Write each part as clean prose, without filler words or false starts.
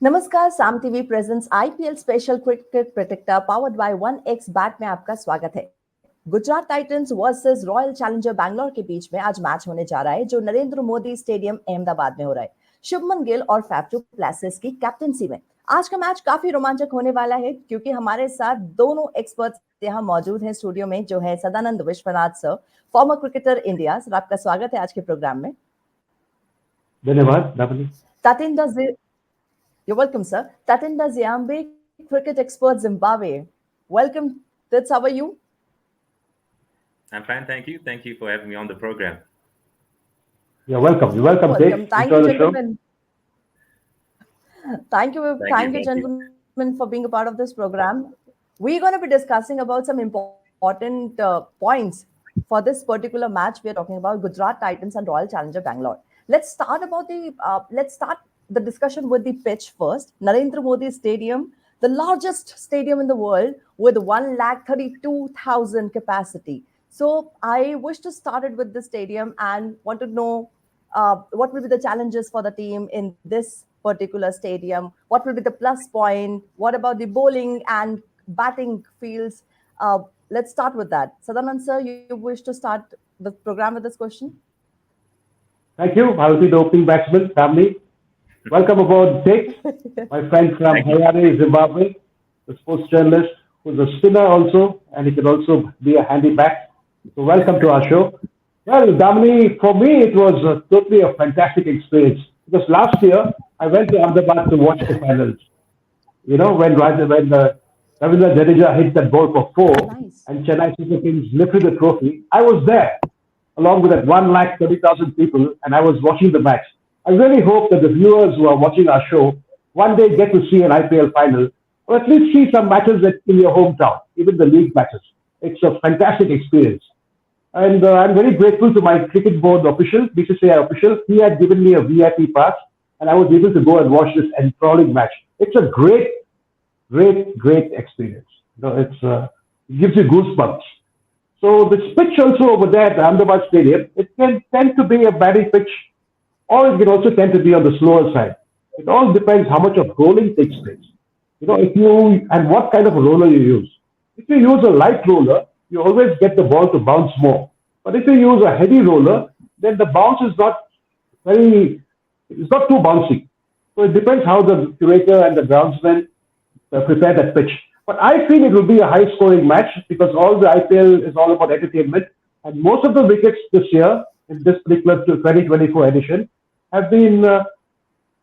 नमस्कार, साम TV presents IPL special cricket predictor powered by 1x bat में आपका स्वागत है। Gujarat Titans versus royal challenger Bangalore के बीच में आज मैच होने जा रहा है, जो नरेंद्र मोदी स्टेडियम अहमदाबाद में हो रहा है। शुभमन गिल और फैफ डू प्लेसिस की कैप्टनसी में आज का मैच काफी रोमांचक होने वाला है, क्योंकि हमारे साथ दोनों एक्सपर्ट्स यहाँ मौजूद हैं स्टूडियो में, जो है Sadanand Vishwanath sir, former cricketer India. Sir, आपका स्वागत है आज के प्रोग्राम में। धन्यवाद। Tatinda You're welcome, sir. Tatinda Ziambe, cricket expert, Zimbabwe. Welcome, Tits. How are you? I'm fine, thank you. Thank you for having me on the program. You're welcome. You're welcome. Welcome. Thank you, gentlemen. Thank you, gentlemen, for being a part of this program. We're going to be discussing about some important points for this particular match. We are talking about Gujarat Titans and Royal Challenger Bangalore. Let's start the discussion with the pitch first. Narendra Modi Stadium, the largest stadium in the world with 132,000 capacity. So I wish to start it with the stadium and want to know what will be the challenges for the team in this particular stadium. What will be the plus point? What about the bowling and batting fields? Let's start with that. Sadanand sir, you wish to start the program with this question? Thank you. I will be the opening batsman, family. Welcome aboard, Dick, my friend from Harare, Zimbabwe, the sports journalist who's a spinner also, and he can also be a handy bat. So welcome to our show. Well, Damini, for me, it was totally a fantastic experience, because last year I went to Ahmedabad to watch the finals. You know, when Ravindra Jadeja hit that ball for 4 and Chennai Super Kings lifted the trophy, I was there along with that 130,000 people, and I was watching the match. I really hope that the viewers who are watching our show one day get to see an IPL final, or at least see some matches in your hometown, even the league matches. It's a fantastic experience. And I'm very grateful to my cricket board official, BCCI official. He had given me a VIP pass, and I was able to go and watch this enthralling match. It's a great experience. You know, it gives you goosebumps. So this pitch also over there at the Ahmedabad Stadium, it can tend to be a batting pitch, or it can also tend to be on the slower side. It all depends how much of rolling takes place. You know, and what kind of a roller you use. If you use a light roller, you always get the ball to bounce more. But if you use a heavy roller, then the bounce is it's not too bouncy. So it depends how the curator and the groundsman prepare that pitch. But I feel it will be a high-scoring match, because all the IPL is all about entertainment, and most of the wickets this year in this particular 2024 edition have been,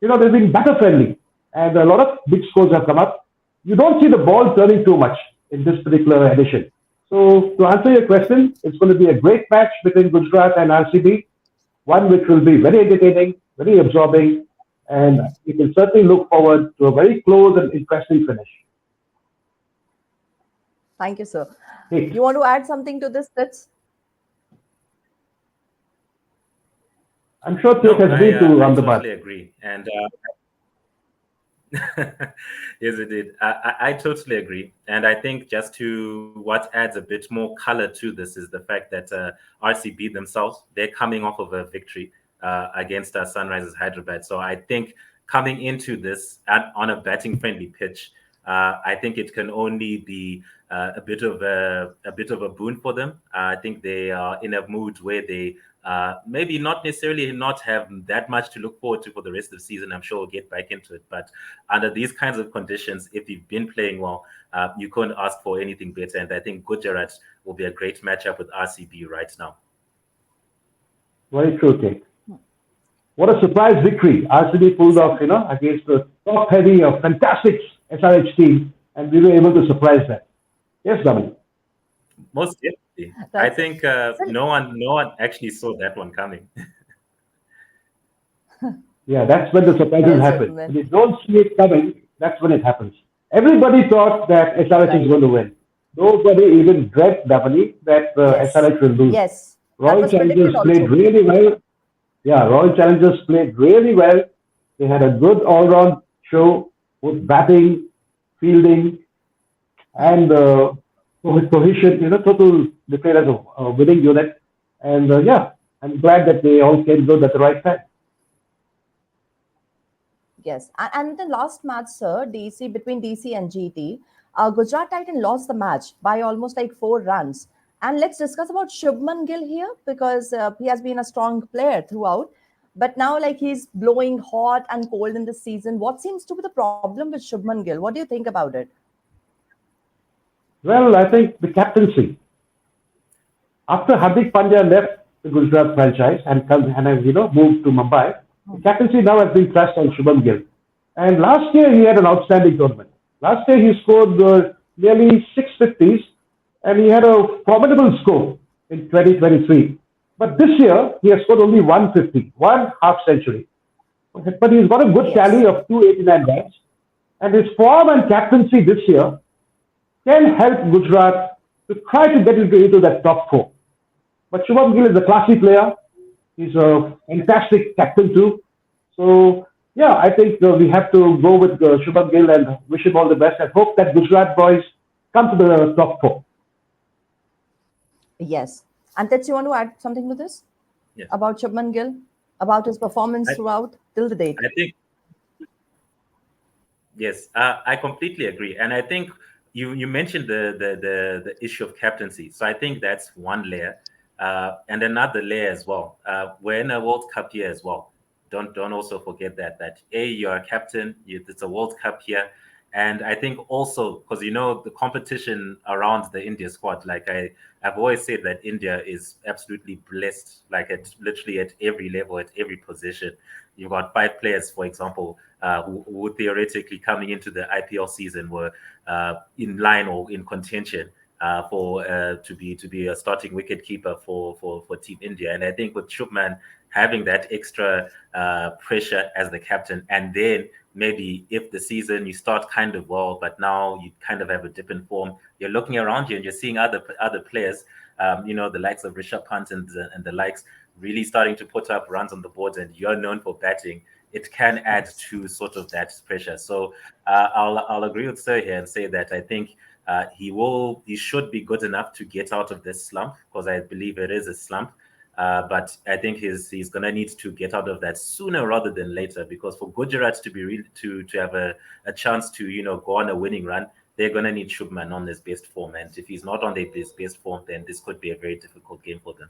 they've been batter-friendly, and a lot of big scores have come up. You don't see the ball turning too much in this particular edition. So to answer your question, it's going to be a great match between Gujarat and RCB, one which will be very entertaining, very absorbing, and you can certainly look forward to a very close and interesting finish. Thank you, sir. You want to add something to this, Tits? I'm sure Tits has been to Ahmedabad. I totally agree. And yes, it did. I totally agree. And I think just what adds a bit more color to this is the fact that RCB themselves, they're coming off of a victory against Sunrisers Hyderabad. So I think coming into this on a batting-friendly pitch, I think it can only be a bit of a boon for them. I think they are in a mood where they maybe not necessarily not have that much to look forward to for the rest of the season. I'm sure we'll get back into it. But under these kinds of conditions, if you've been playing well, you couldn't ask for anything better. And I think Gujarat will be a great matchup with RCB right now. Very true, Kate. What a surprise victory RCB pulled off, against the top-heavy, fantastic SRH team, and we were able to surprise them. Yes, Dhawan. Most definitely. I think no one actually saw that one coming. Yeah, that's when the surprises happen. When you don't see it coming, that's when it happens. Everybody thought that SRH is going to win. Nobody even dreamt, Dhawan, that SRH will lose. Yes. Royal Challengers played really well. Yeah, Royal Challengers played really well. They had a good all-round show with batting, fielding, and cohesion. Total they played as a winning unit. And I'm glad that they all came good at the right time. Yes, and the last match, sir, DC between DC and GT, Gujarat Titan lost the match by almost like 4 runs. And let's discuss about Shubman Gill here because he has been a strong player throughout. But now, like he's blowing hot and cold in this season. What seems to be the problem with Shubman Gill? What do you think about it? Well, I think the captaincy. After Hardik Pandya left the Gujarat franchise and has moved to Mumbai, the captaincy now has been thrust on Shubham Gill. And last year he had an outstanding tournament. Last year he scored nearly 650s and he had a formidable score in 2023. But this year he has scored only 150, one half century. But he's got a good Yes. tally of 289 runs. And his form and captaincy this year can help Gujarat to try to get into that top four. But Shubham Gill is a classy player. He's a fantastic captain too. So yeah, I think we have to go with Shubham Gill and wish him all the best and hope that Gujarat boys come to the top four. Yes. And Tets, you want to add something to this Yes. about Shubman Gill, about his performance I, throughout till the date? I think yes, I completely agree, and I think you mentioned the issue of captaincy. So I think that's one layer, and another layer as well. We're in a World Cup year as well. Don't also forget that you're a captain. It's a World Cup year, and I think also because the competition around the India squad. Like I've always said that India is absolutely blessed. Like at literally at every level, at every position. You've got 5 players, for example, who theoretically coming into the IPL season were in line or in contention for to be a starting wicket keeper for Team India. And I think with Shubman having that extra pressure as the captain, and then maybe if the season you start kind of well, but now you kind of have a dip in form, you're looking around you and you're seeing other players, the likes of Rishabh Pant and the likes really starting to put up runs on the board, and you're known for batting. It can add to sort of that pressure. So I'll agree with Sir here and say that I think he should be good enough to get out of this slump, because I believe it is a slump. But I think he's gonna need to get out of that sooner rather than later, because for Gujarat to be to have a chance to go on a winning run, they're gonna need Shubman on his best form, and if he's not on his best form, then this could be a very difficult game for them.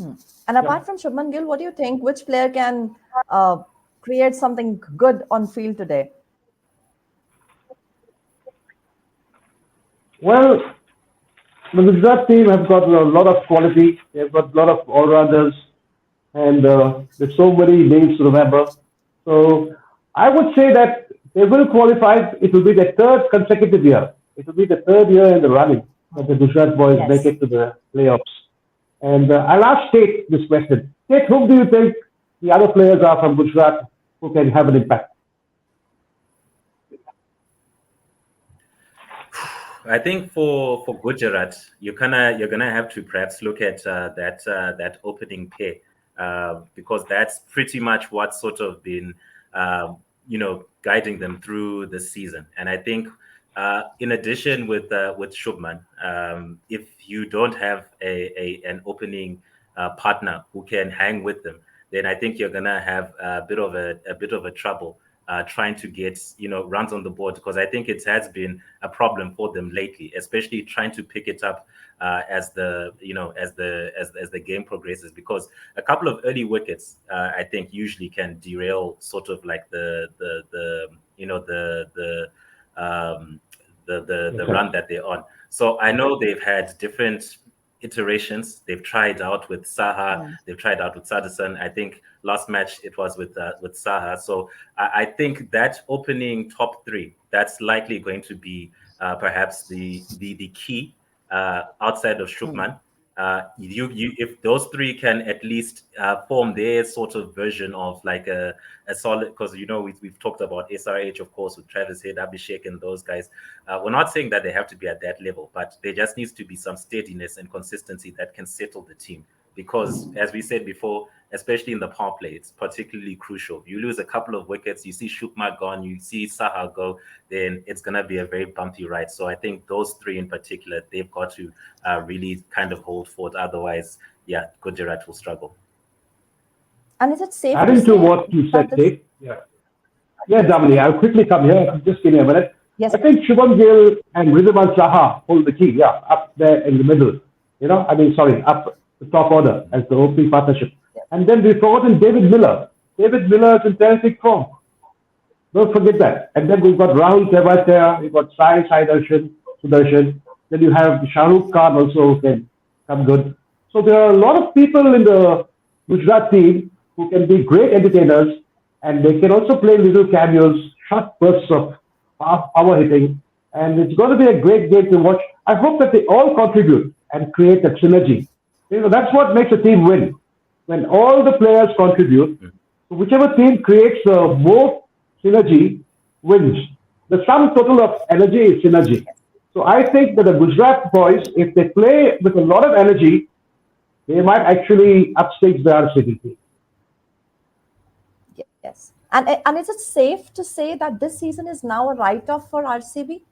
And Yeah. apart from Shubman Gill, what do you think? Which player can uh, create something good on field today? Well, the Gujarat team have got a lot of quality. They've got a lot of all-rounders, and there's so many names to remember. So I would say that they will qualify. It will be the third consecutive year. It will be the third year in the running that the Gujarat boys make Yes. it to the playoffs. And I'll ask Tate this question. Tate, whom do you think the other players are from Gujarat who can have an impact? I think for Gujarat, you're gonna have to perhaps look at that opening pair, because that's pretty much what's sort of been guiding them through the season. And I think in addition with Shubman, if you don't have an opening partner who can hang with them, then I think you're gonna have a bit of a trouble trying to get runs on the board, because I think it has been a problem for them lately, especially trying to pick it up as the game progresses, because a couple of early wickets I think usually can derail sort of like um, the Okay. run that they're on. So I know they've had different iterations. They've tried out with Saha. Mm. They've tried out with Sadison. I think last match it was with Saha. So I think that opening top three, that's likely going to be perhaps the key outside of Mm. Shubman. You if those three can at least form their sort of version of like a solid, because we've talked about SRH, of course, with Travis Head, Abhishek, and those guys. We're not saying that they have to be at that level, but there just needs to be some steadiness and consistency that can settle the team. Because as we said before, especially in the power play, it's particularly crucial. You lose a couple of wickets, you see Shukma gone, you see Saha go, then it's going to be a very bumpy ride. So I think those three in particular, they've got to really kind of hold forth. Otherwise, yeah, Gujarat will struggle. And is it safe to Adding to say what you that said, this? Tate, Yeah. Yeah, Damini, I'll quickly come here. Just give me a minute. Yes, I think Shubham Gill and Ridwan Saha hold the key. Yeah, up there in the middle. Sorry, up the top order as the opening partnership. And then we've forgotten David Miller. David Miller is in terrific form. Don't forget that. And then we've got Rahul Tevatia, we've got Sai Sudarshan. Then you have Shahrukh Khan also who can come good. So there are a lot of people in the Gujarat team who can be great entertainers, and they can also play little cameos, short bursts of power hitting, and it's going to be a great game to watch. I hope that they all contribute and create a synergy. That's what makes a team win. When all the players contribute, whichever team creates more synergy wins. The sum total of energy is synergy. So I think that the Gujarat boys, if they play with a lot of energy, they might actually upstage the RCB team. yes. And is it safe to say that this season is now a write-off for RCB?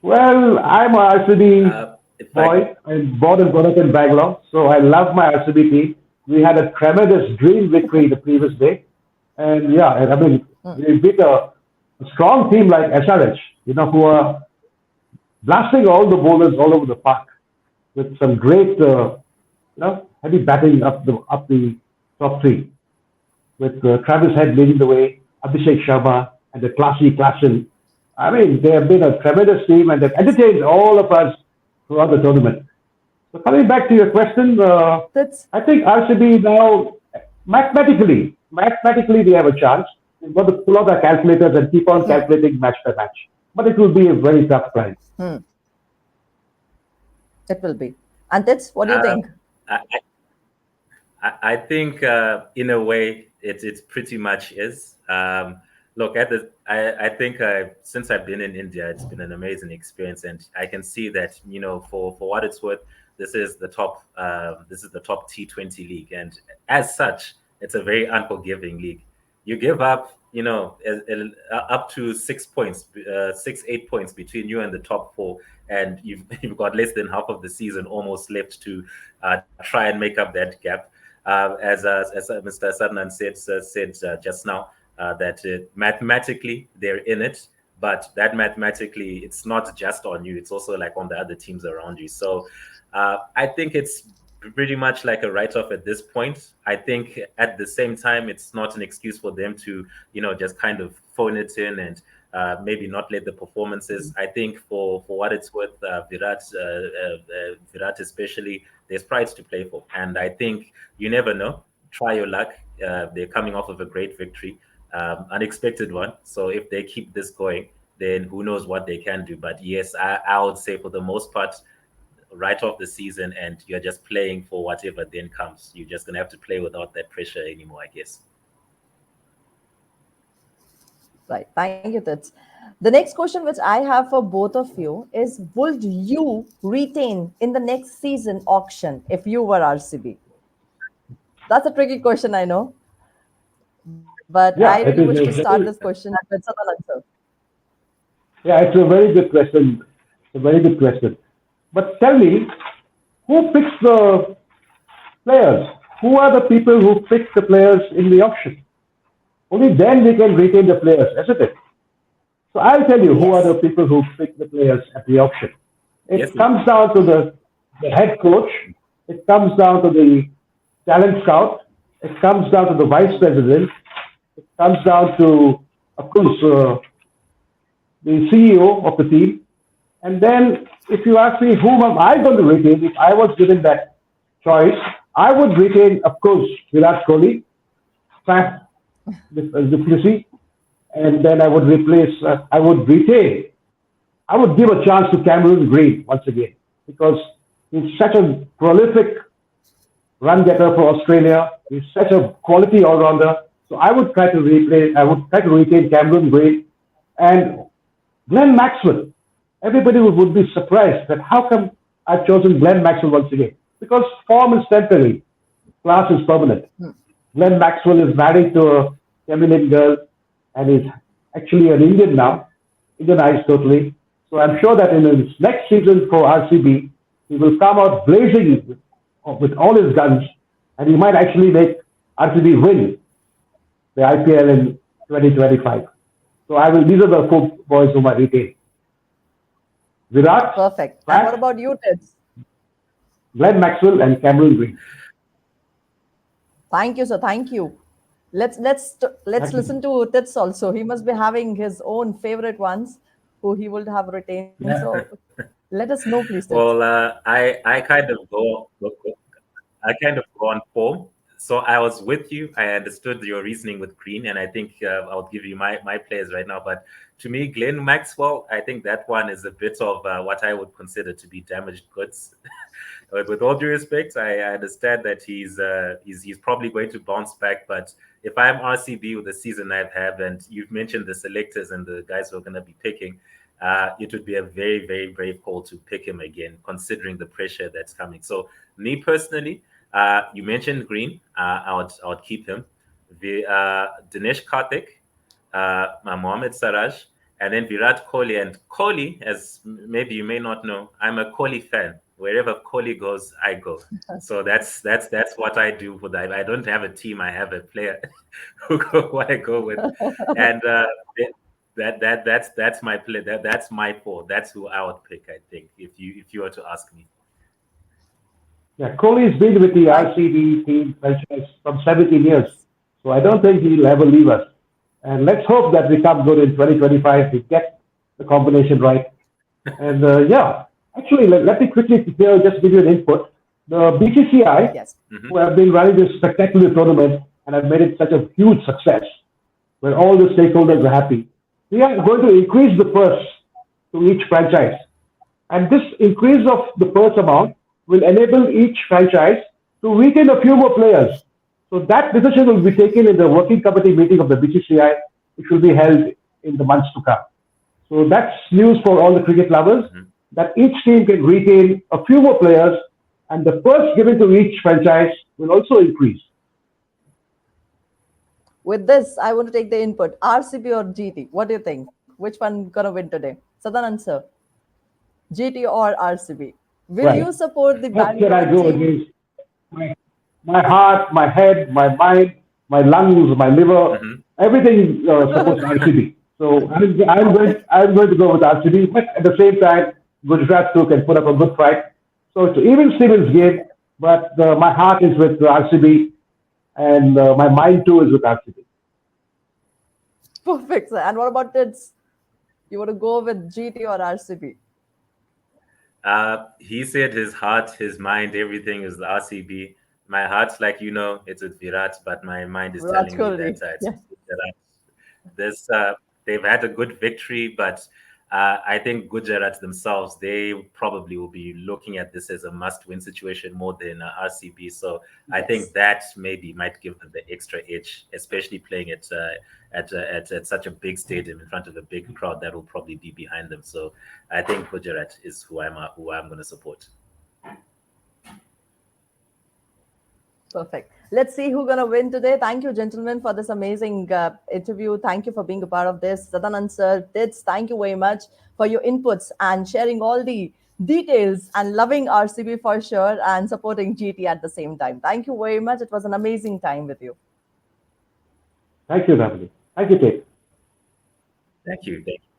Well, I'm a RCB boy. I'm born and brought up in Bangalore, so I love my RCB team. We had a tremendous dream victory the previous day. And we beat a strong team like SRH, who are blasting all the bowlers all over the park with some great, heavy batting up the top three, with Travis Head leading the way, Abhishek Sharma, and the classy Klassen. They have been a tremendous team and they've entertained all of us throughout the tournament. So coming back to your question, I think RCB now, mathematically, they have a chance. We've got to pull out our calculators and keep on calculating match by match. But it will be a very tough climb. It will be. And Tits, what do you think? I think in a way it pretty much is. Look, I think since I've been in India, it's been an amazing experience, and I can see that for what it's worth, this is the top T20 league, and as such, it's a very unforgiving league. You give up, up to 6 points, 8 points between you and the top four, and you've got less than half of the season almost left to try and make up that gap. As Mr. Sadnan said just now, that mathematically they're in it, but that mathematically it's not just on you; it's also like on the other teams around you. So I think it's pretty much like a write-off at this point. I think at the same time, it's not an excuse for them to, just kind of phone it in and maybe not let the performances. I think for what it's worth, Virat especially, there's pride to play for. And I think you never know. Try your luck. They're coming off of a great victory, unexpected one. So if they keep this going, then who knows what they can do. But yes, I would say for the most part, right off the season, and you're just playing for whatever then comes. You're just going to have to play without that pressure anymore, I guess. Right. Thank you, Tits. The next question which I have for both of you is, would you retain in the next season auction if you were RCB? That's a tricky question, I know. But I really wish to start this question with some answer. Yeah, it's a very good question. It's a very good question. But tell me, who picks the players? Who are the people who pick the players in the auction? Only then we can retain the players, isn't it? So I'll tell you who are the people who pick the players at the auction. It comes down to the head coach. It comes down to the talent scout. It comes down to the vice president. It comes down to, of course, the CEO of the team. And then if you ask me whom am I going to retain, if I was given that choice, I would retain, of course, Virat Kohli, Faf Duplessis, and then I would replace, I would give a chance to Cameron Green once again, because he's such a prolific run getter for Australia. He's such a quality all-rounder. So I would try to retain Cameron Green and Glenn Maxwell. Everybody would be surprised that how come I've chosen Glenn Maxwell once again? Because form is temporary, class is permanent. Glenn Maxwell is married to a feminine girl and is actually an Indian now, Indianized totally. So I'm sure that in his next season for RCB, he will come out blazing with all his guns, and he might actually make RCB win the IPL in 2025. So these are the four boys whom I retain. Virat, Perfect. And what Pat, about you, Tids? Glenn Maxwell, and Cameron Green. Thank you, sir. Thank you. Let's Thank listen you. to Tits also. He must be having his own favorite ones who he would have retained. So Yeah. let us know, please, Tits. Well, I kind of I kind of go on form. So I was with you. I understood your reasoning with Green, and I think I'll give you my players right now. But to me, Glenn Maxwell, I think that one is a bit of what I would consider to be damaged goods. But with all due respect, I understand that he's probably going to bounce back. But if I'm RCB with the season I've had, and you've mentioned the selectors and the guys who are going to be picking, it would be a very, very brave call to pick him again, considering the pressure that's coming. So, me personally, you mentioned Green. I would keep him. The Dinesh Karthik, Mohammad Saraj, and then Virat Kohli. And Kohli, as maybe you may not know, I'm a Kohli fan. Wherever Kohli goes, I go. So that's what I do for that. I don't have a team. I have a player who I go with, and that's my play. That's my four. That's who I would pick. I think if you were to ask me. Yeah, Kohli's been with the Thank, RCB team franchise from 17 years. yes. So I don't think he'll ever leave us. And let's hope that we come good in 2025. We get the combination right. And yeah, actually, let me quickly here just give you an input. The BCCI, Yes. who have been running this spectacular tournament and have made it such a huge success, where all the stakeholders are happy, we are going to increase the purse to each franchise. And this increase of the purse amount will enable each franchise to retain a few more players. So that decision will be taken in the working committee meeting of the BCCI, which will be held in the months to come. So that's news for all the cricket lovers Mhm. that each team can retain a few more players and the purse given to each franchise will also increase. With this, I want to take the input. RCB or GT? What do you think? Which one gonna win today? Sadanand sir, GT or RCB? Will Right. you support the How can I Bangalore go team? against my, my heart, my head, my mind, my lungs, my liver, Mhm. everything supports RCB. So I'm going to go with RCB, but at the same time, Gujarat too can put up a good fight. So it's an even Stevens game, but my heart is with RCB and my mind too is with RCB. Perfect, sir. And what about Tids? You want to go with GT or RCB? He said his heart, his mind, everything is the RCB. My heart's like it's with Virat, but my mind is Virat telling me that Kohli. it's Yes. with Virat. This they've had a good victory, but I think Gujarat themselves they probably will be looking at this as a must-win situation more than RCB. So I think Yes. that maybe might give them the extra edge, especially playing at such a big stadium in front of a big crowd that will probably be behind them. So I think Gujarat is who I'm going to support. Perfect. Let's see who's gonna win today. Thank you, gentlemen, for this amazing interview. Thank you for being a part of this. Sadanand sir, Tits, thank you very much for your inputs and sharing all the details and loving RCB for sure and supporting GT at the same time. Thank you very much. It was an amazing time with you. Thank you, Navani. Thank you, Kate. Thank you. Thank you.